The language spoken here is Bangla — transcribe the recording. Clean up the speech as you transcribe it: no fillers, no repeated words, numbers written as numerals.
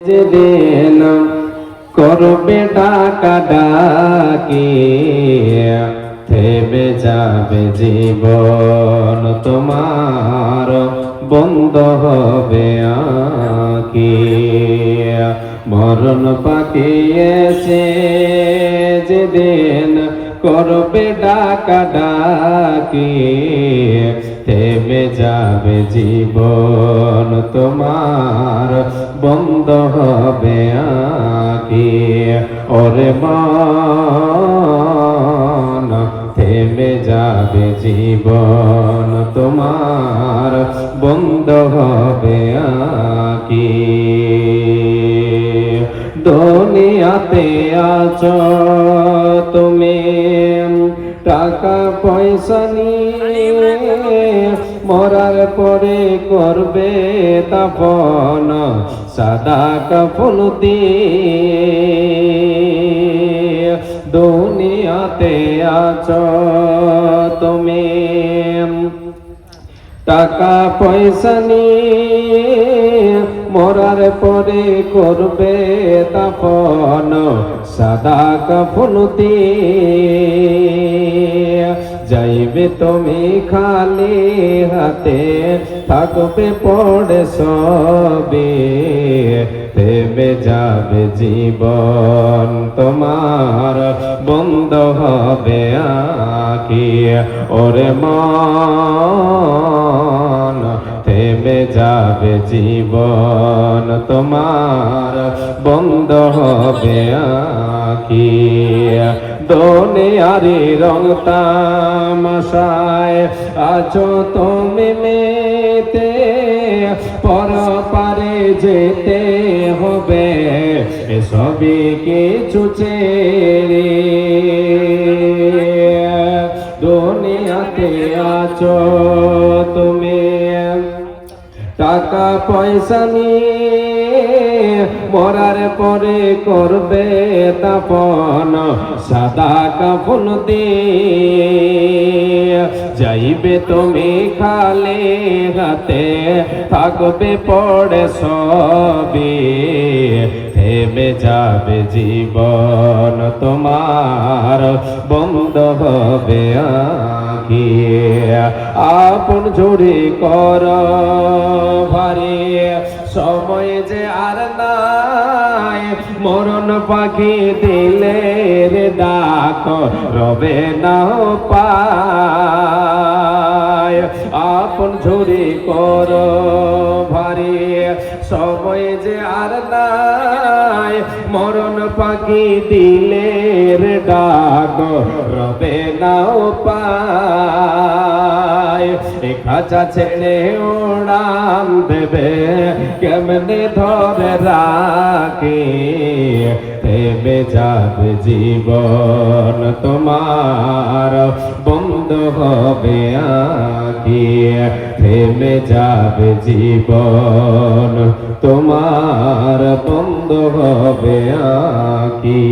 যেদিন করবে ডাকাডাকি থেমে যাবে জীবন তোমার বন্ধ হবে আঁকি মরণ পাখি এসে যেদিন করবে ডাকাডাকি থেমে যাবে জীবন তোমার বন্ধ হবে আঁকি ওরে মন থেমে যাবে জীবন তোমার বন্ধ হবে আঁকি দুনিয়াতে আছো তুমি টাকা পয়সা নিয়ে মরার পরে করবে দাফন সাদা কাফন দিয়ে দুনিয়াতে আছো তুমি টাকা পয়সা নিয়ে মরার পরে করবে দাফন সাদা কাফন দিয়ে যাইবে তুমি খালি হাতে থাকবে পড়ে সবে থেমে যাবে জীবন তোমার বন্ধ হবে আঁকি ওরে মন থেমে যাবে জীবন তোমার বন্ধ হবে আঁকি দুনিয়ারি রং তামাশায় আছো তুমি মেতে পরপারে যেতে হবে সবই কিছু ছেড়ে দুনিয়াতে আছো তুমি টাকা পয়সা নিয়ে মরার পরে করবে দাফন সাদা কাফন দিয়ে যাইবে তুমি খালি হাতে থাকবে পড়ে সবে থেমে যাবে জীবন তোমার বন্ধ হবে আঁকি আপন ঝুড়ি কর ভারী সময় যে আর নাই মরণ পাখি দিলে রে ডাক রবে না পায় আপন ঝুড়ি কর ভারী সময় যে আর নাই মরণ পাখি দিলে রে ডাক রবে না পায় খাঁচা ছেড়ে উড়ান দেবে কেমনে ধরে রাখে থেমে যাবে জীবন তোমার বন্ধ হবে আঁকি থেমে যাবে জীবন তোমার বন্ধ হবে আঁকি